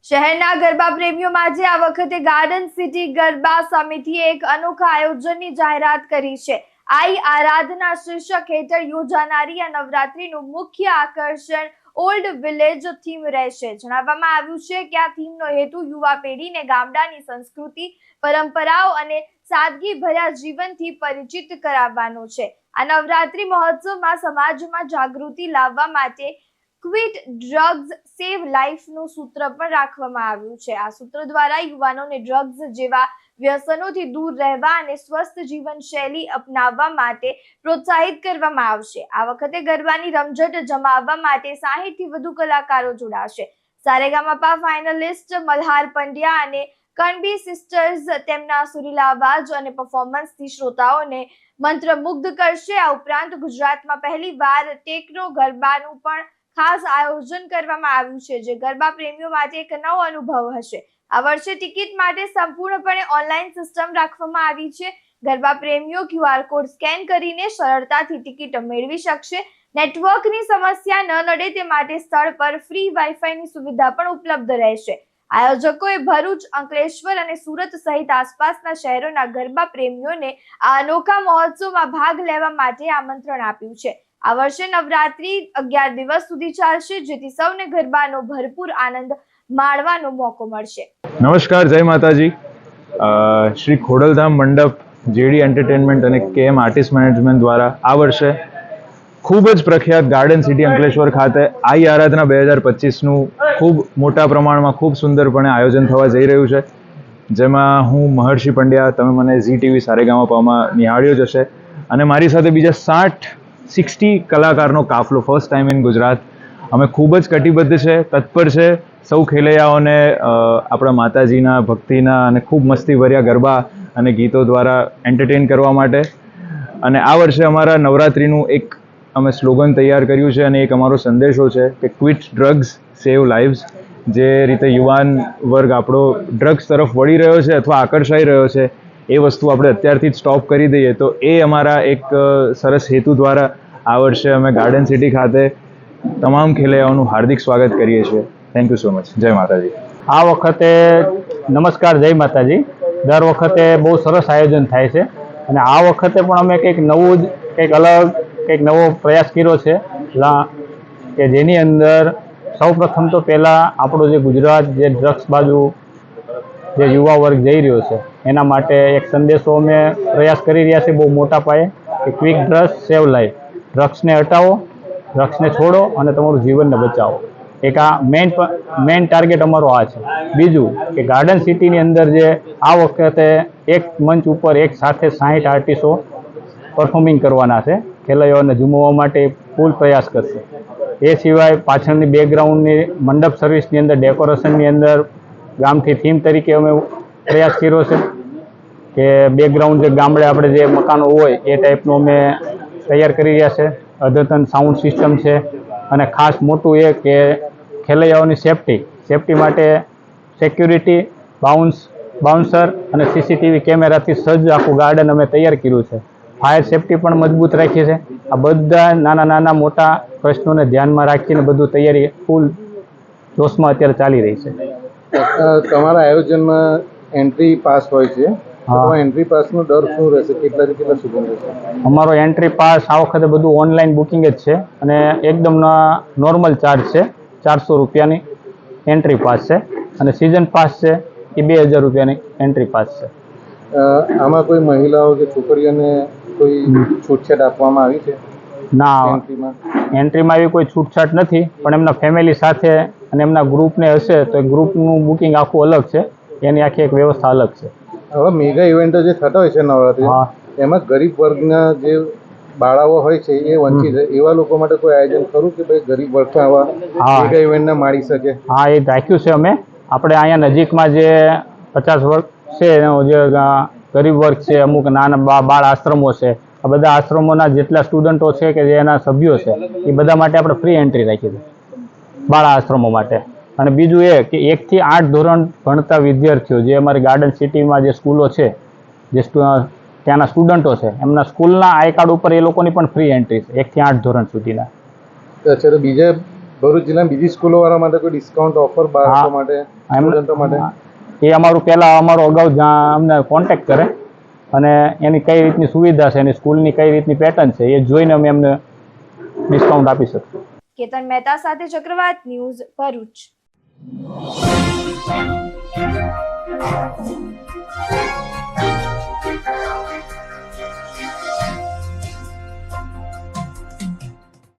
શહેરના ગરબા પ્રેમીઓ માટે આ વખતે ગાર્ડન સિટી ગરબા સમિતિએ એક અનોખા આયોજનની જાહેરાત કરી છે। આઈ આરાધના શીર્ષક હેઠળ યોજાનારી આ નવરાત્રીનું મુખ્ય આકર્ષણ ઓલ્ડ વિલેજ થીમ રહેશે। જણાવવામાં આવ્યું છે કે આ થીમનો હેતુ યુવા પેઢીને ગામડાની સંસ્કૃતિ, પરંપરાઓ અને સાદગીભર્યા જીવનથી પરિચિત કરાવવાનો છે। આ નવરાત્રી મહોત્સવમાં સમાજમાં જાગૃતિ લાવવા માટે ક્વિટ ડ્રગ્સ સેવ લાઈફનું સૂત્ર પણ રાખવામાં આવ્યું છે। આ સૂત્ર દ્વારા યુવાનોને ડ્રગ્સ જેવા વ્યસનોથી દૂર રહેવા અને સ્વસ્થ જીવનશૈલી અપનાવવા માટે પ્રોત્સાહિત કરવામાં આવશે। આ વખતે ગરબાની રમઝટ જમાવવા માટે 60 થી વધુ કલાકારો જોડાશે। સારેગામાપા ફાઇનલિસ્ટ મલ્હાર પંડ્યા અને કણબી સિસ્ટર્સ તેમના સુરીલા અવાજ અને પરફોર્મન્સથી શ્રોતાઓને મંત્રમુગ્ધ કરશે। આ ઉપરાંત ગુજરાતમાં પહેલીવાર ટેકનો ગરબાનું પણ ખાસ આયોજન કરવામાં આવ્યું છે, જે ગરબા પ્રેમીઓ માટે એક નવો અનુભવ હશે। આ વર્ષે ટિકિટ માટે સંપૂર્ણપણે ઓનલાઈન સિસ્ટમ રાખવામાં આવી છે। ગરબા પ્રેમીઓ QR કોડ સ્કેન કરીને સરળતાથી ટિકિટ મેળવી શકશે। નેટવર્કની સમસ્યા ન નડે તે માટે સ્થળ પર ફ્રી વાઈફાઈની સુવિધા પણ ઉપલબ્ધ રહેશે। આયોજકોએ ભરૂચ, અંકલેશ્વર અને સુરત સહિત આસપાસના શહેરોના ગરબા પ્રેમીઓને આ અનોખા મહોત્સવમાં ભાગ લેવા માટે આમંત્રણ આપ્યું છે। આ વર્ષે નવરાત્રી 11 દિવસ સુધી ચાલશે, જેથી સૌને ગરબાનો ભરપૂર આનંદ માણવાનો મોકો મળશે। નમસ્કાર, જય માતાજી। શ્રી ખોડલધામ મંડપ, જેડી એન્ટરટેનમેન્ટ અને KM આર્ટિસ્ટ મેનેજમેન્ટ દ્વારા આ વર્ષે ખૂબ જ પ્રખ્યાત ગાર્ડન સિટી અંકલેશ્વર ખાતે આઈ આરાધના 2025નું ખૂબ મોટા પ્રમાણમાં ખૂબ સુંદરપણે આયોજન થવા જઈ રહ્યું છે, જેમાં હું મહર્ષિ પંડ્યા, તમે મને ઝી ટીવી સારેગામાપામાં નિહાળ્યો જ હશે, અને મારી સાથે બીજા 60 કલાકારનો કાફલો ફર્સ્ટ ટાઈમ ઇન ગુજરાત। અમે ખૂબ જ કટિબદ્ધ છે, તત્પર છે સૌ ખેલૈયાઓને આપણા માતાજીના ભક્તિના અને ખૂબ મસ્તીભર્યા ગરબા અને ગીતો દ્વારા એન્ટરટેન કરવા માટે। અને આ વર્ષે અમારા નવરાત્રિનું એક અમે સ્લોગન તૈયાર કર્યું છે, અને એક અમારો સંદેશો છે કે ક્વિટ ડ્રગ્સ સેવ લાઈવ્સ। જે રીતે યુવાન વર્ગ આપણો ડ્રગ્સ તરફ વળી રહ્યો છે અથવા આકર્ષાઈ રહ્યો છે, એ વસ્તુ આપણે અત્યારથી જ સ્ટોપ કરી દઈએ, તો એ અમારા એક સરસ હેતુ દ્વારા આ વર્ષે અમે ગાર્ડન સિટી ખાતે તમામ ખેલૈયાઓનું હાર્દિક સ્વાગત કરીએ છીએ। Thank you so much. જય માતાજી। આ વખતે નમસ્કાર, જય માતાજી। દર વખતે બહુ સરસ આયોજન થાય છે, અને આ વખતે પણ અમે કંઈક નવું જ, કંઈક અલગ, કંઈક નવો પ્રયાસ કર્યો છે કે જેની અંદર સૌપ્રથમ તો પહેલાં આપણું જે ગુજરાત જે ડ્રગ્સ બાજુ જે યુવા વર્ગ જઈ રહ્યો છે, એના માટે એક સંદેશો અમે પ્રયાસ કરી રહ્યા છીએ બહુ મોટા પાયે કે ક્વિક ડ્રગ્સ સેવ લાઈફ। ડ્રગ્સને હટાવો, ડ્રગ્સને છોડો અને તમારું જીવનને બચાવો। એક આ મેઇન ટાર્ગેટ અમારો આ છે। બીજું કે ગાર્ડન સિટીની અંદર જે આ વખતે એક મંચ ઉપર એક સાથે 60 આર્ટિસ્ટો પરફોર્મિંગ કરવાના છે, ખેલૈયાઓને ઝૂમવવા માટે ફૂલ પ્રયાસ કરશે। એ સિવાય પાછળની બેકગ્રાઉન્ડની મંડપ સર્વિસની અંદર, ડેકોરેશનની અંદર ગામથી થીમ તરીકે અમે પ્રયાસ કર્યો છે કે બેકગ્રાઉન્ડ જે ગામડે આપણે જે મકાનો હોય એ ટાઈપનું અમે તૈયાર કરી રહ્યા છે। અદ્યતન સાઉન્ડ સિસ્ટમ છે, અને ખાસ મોટું એ કે ખેલૈયાઓની સેફટી માટે સિક્યુરિટી, બાઉન્સર અને CCTV કેમેરાથી સજ્જ આખું ગાર્ડન અમે તૈયાર કર્યું છે। ફાયર સેફટી પણ મજબૂત રાખી છે। આ બધા નાના મોટા પ્રશ્નોને ધ્યાનમાં રાખીને બધું તૈયારી ફૂલ જોશમાં અત્યારે ચાલી રહી છે। તમારા આયોજનમાં એન્ટ્રી પાસ હોય છે, એન્ટ્રી પાસનો દર શું રહેશે? કેટલાથી કેટલા સુધી રહેશે? અમારો એન્ટ્રી પાસ આ વખતે બધું ઓનલાઈન બુકિંગ જ છે, અને એકદમ નોર્મલ ચાર્જ છે। 400 રૂપિયાની એન્ટ્રી પાસ છે, અને સિઝન પાસ છે એ 2000 રૂપિયાની એન્ટ્રી પાસ છે। આમાં કોઈ મહિલાઓ કે છોકરીઓને કોઈ છૂટછાટ આપવામાં આવી છે? ના, એન્ટ્રીમાં એવી કોઈ છૂટછાટ નથી, પણ એમના ફેમિલી સાથે અને એમના ગ્રુપને હશે તો એ ગ્રુપનું બુકિંગ આખું અલગ છે, એની આખી એક વ્યવસ્થા અલગ છે। હવે મેગા ઇવેન્ટો જે થતા હોય છે નવરાત્રી, એમાં ગરીબ વર્ગના જે બાળાઓ હોય છે એ વંચિત છે, એવા લોકો માટે કોઈ આયોજન ખરું કે ભાઈ ગરીબ વર્ગ આવા મેગા ઇવેન્ટને માણી શકે? હા, એ રાખ્યું છે અમે। આપણે અહીંયા નજીકમાં જે 50 વર્ગ છે, જે ગરીબ વર્ગ છે, અમુક નાના બાળ આશ્રમો છે, આ બધા આશ્રમોના જેટલા સ્ટુડન્ટો છે કે જે એના સભ્યો છે, એ બધા માટે આપણે ફ્રી એન્ટ્રી રાખી છે બાળ આશ્રમો માટે। અને બીજું એ કે 1 થી 8 ધોરણ ભણતા વિદ્યાર્થીઓ જે અમારી ગાર્ડન સિટીમાં જે સ્કૂલો છે, જે ત્યાંના સ્ટુડન્ટો છે, એમના સ્કૂલના આઈ કાર્ડ ઉપર એ લોકોની પણ ફ્રી એન્ટ્રી છે 1 થી 8 ધોરણ સુધીના। અચ્છા, તો બીજા ભરૂચ જિલ્લાની બીજી સ્કૂલો વાળા માટે કોઈ ડિસ્કાઉન્ટ ઓફર બાળકો માટે સ્ટુડન્ટો માટે? એ અમારો અગાઉ અમને કોન્ટેક્ટ કરે અને એની કઈ રીતની સુવિધા છે, એની સ્કૂલની કઈ રીતની પેટર્ન છે, એ જોઈને અમે એમને ડિસ્કાઉન્ટ આપી શકીએ. કેતન મહેતા સાથે ચક્રવાત ન્યૂઝ ભરૂચ.